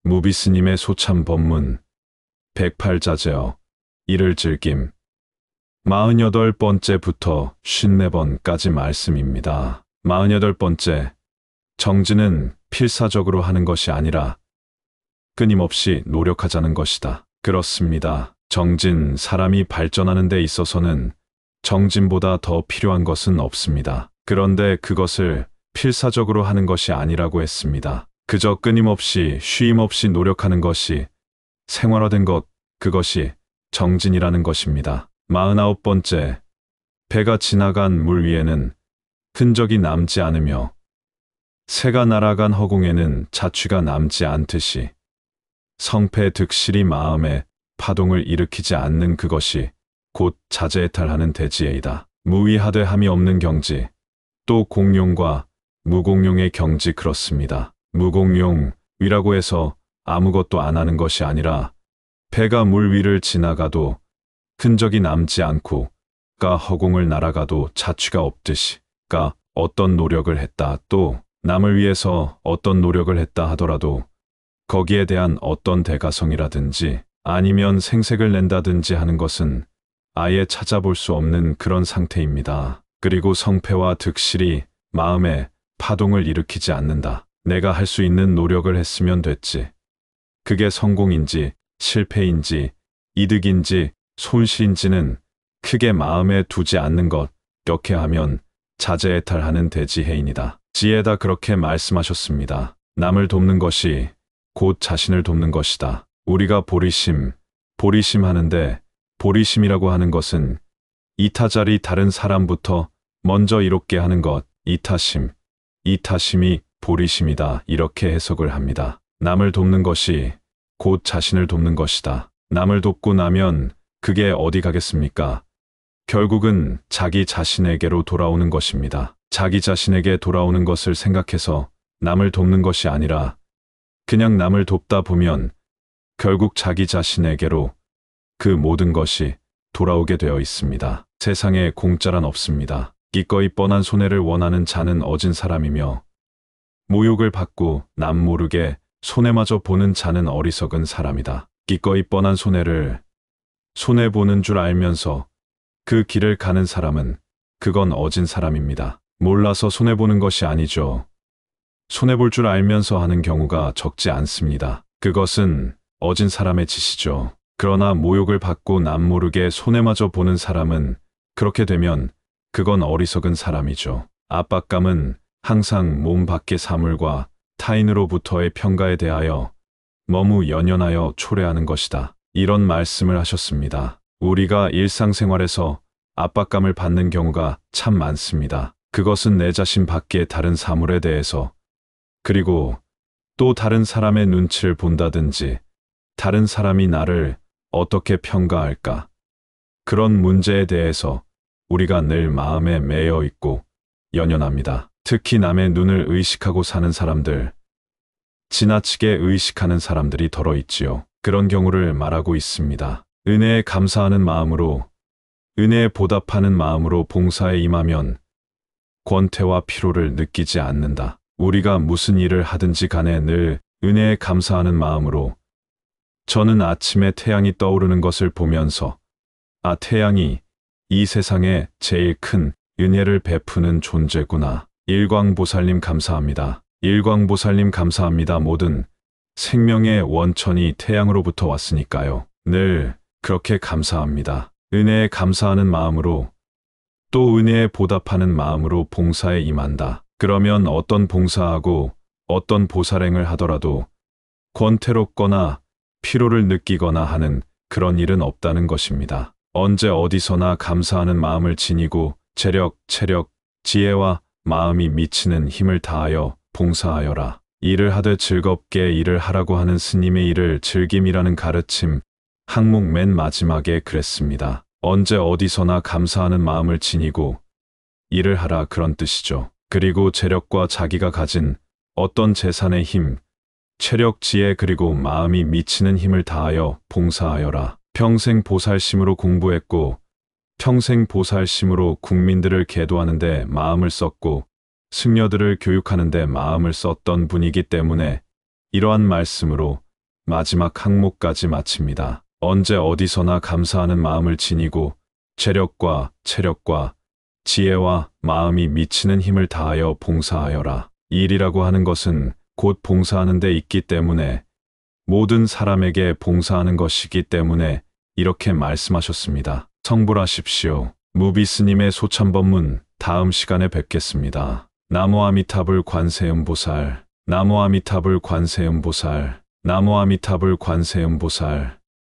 무비스님의 소참 법문 108자제어 이를 즐김 48번째부터 54번까지 말씀입니다. 48번째, 정진은 필사적으로 하는 것이 아니라 끊임없이 노력하자는 것이다. 그렇습니다. 정진, 사람이 발전하는 데 있어서는 정진보다 더 필요한 것은 없습니다. 그런데 그것을 필사적으로 하는 것이 아니라고 했습니다. 그저 끊임없이 쉼없이 노력하는 것이 생활화된 것, 그것이 정진이라는 것입니다. 49번째, 배가 지나간 물 위에는 흔적이 남지 않으며 새가 날아간 허공에는 자취가 남지 않듯이 성패 득실이 마음에 파동을 일으키지 않는 그것이 곧 자제해탈하는 대지에이다. 무위하되 함이 없는 경지, 또 공룡과 무공룡의 경지 그렇습니다. 무공룡, 위라고 해서 아무것도 안 하는 것이 아니라 배가 물 위를 지나가도 흔적이 남지 않고 가 허공을 날아가도 자취가 없듯이 가 어떤 노력을 했다, 또 남을 위해서 어떤 노력을 했다 하더라도 거기에 대한 어떤 대가성이라든지 아니면 생색을 낸다든지 하는 것은 아예 찾아볼 수 없는 그런 상태입니다. 그리고 성패와 득실이 마음에 파동을 일으키지 않는다. 내가 할 수 있는 노력을 했으면 됐지. 그게 성공인지 실패인지 이득인지 손실인지는 크게 마음에 두지 않는 것, 이렇게 하면 자제해탈하는 대지해인이다. 지혜다 그렇게 말씀하셨습니다. 남을 돕는 것이 곧 자신을 돕는 것이다. 우리가 보리심 하는데 보리심이라고 하는 것은 이타자리 다른 사람부터 먼저 이롭게 하는 것, 이타심이 보리심이다. 이렇게 해석을 합니다. 남을 돕는 것이 곧 자신을 돕는 것이다. 남을 돕고 나면 그게 어디 가겠습니까? 결국은 자기 자신에게로 돌아오는 것입니다. 자기 자신에게 돌아오는 것을 생각해서 남을 돕는 것이 아니라 그냥 남을 돕다 보면 결국 자기 자신에게로 그 모든 것이 돌아오게 되어 있습니다. 세상에 공짜란 없습니다. 기꺼이 뻔한 손해를 원하는 자는 어진 사람이며 모욕을 받고 남 모르게 손해마저 보는 자는 어리석은 사람이다. 기꺼이 뻔한 손해를 손해보는 줄 알면서 그 길을 가는 사람은 그건 어진 사람입니다. 몰라서 손해보는 것이 아니죠. 손해볼 줄 알면서 하는 경우가 적지 않습니다. 그것은 어진 사람의 짓이죠. 그러나 모욕을 받고 남 모르게 손해마저 보는 사람은 그렇게 되면 그건 어리석은 사람이죠. 압박감은 항상 몸 밖의 사물과 타인으로부터의 평가에 대하여 너무 연연하여 초래하는 것이다. 이런 말씀을 하셨습니다. 우리가 일상생활에서 압박감을 받는 경우가 참 많습니다. 그것은 내 자신 밖의 다른 사물에 대해서 그리고 또 다른 사람의 눈치를 본다든지 다른 사람이 나를 어떻게 평가할까? 그런 문제에 대해서 우리가 늘 마음에 매여 있고 연연합니다. 특히 남의 눈을 의식하고 사는 사람들, 지나치게 의식하는 사람들이 덜어 있지요. 그런 경우를 말하고 있습니다. 은혜에 감사하는 마음으로, 은혜에 보답하는 마음으로 봉사에 임하면 권태와 피로를 느끼지 않는다. 우리가 무슨 일을 하든지 간에 늘 은혜에 감사하는 마음으로 저는 아침에 태양이 떠오르는 것을 보면서 태양이 이 세상에 제일 큰 은혜를 베푸는 존재구나. 일광보살님 감사합니다. 일광보살님 감사합니다. 모든 생명의 원천이 태양으로부터 왔으니까요. 늘 그렇게 감사합니다. 은혜에 감사하는 마음으로 또 은혜에 보답하는 마음으로 봉사에 임한다. 그러면 어떤 봉사하고 어떤 보살행을 하더라도 권태롭거나 피로를 느끼거나 하는 그런 일은 없다는 것입니다. 언제 어디서나 감사하는 마음을 지니고 체력, 지혜와 마음이 미치는 힘을 다하여 봉사하여라. 일을 하되 즐겁게 일을 하라고 하는 스님의 일을 즐김이라는 가르침, 항목 맨 마지막에 그랬습니다. 언제 어디서나 감사하는 마음을 지니고 일을 하라 그런 뜻이죠. 그리고 체력과 자기가 가진 어떤 재산의 힘, 체력, 지혜 그리고 마음이 미치는 힘을 다하여 봉사하여라. 평생 보살심으로 공부했고 평생 보살심으로 국민들을 계도하는 데 마음을 썼고 승려들을 교육하는 데 마음을 썼던 분이기 때문에 이러한 말씀으로 마지막 항목까지 마칩니다. 언제 어디서나 감사하는 마음을 지니고 재력과 체력과 지혜와 마음이 미치는 힘을 다하여 봉사하여라. 일이라고 하는 것은 곧 봉사하는 데 있기 때문에 모든 사람에게 봉사하는 것이기 때문에 이렇게 말씀하셨습니다. 성불하십시오. 무비스님의 소참법문 다음 시간에 뵙겠습니다. 나무 아미타불 관세음보살, 나무 아미타불 관세음보살, 나무 아미타불 관세음보살.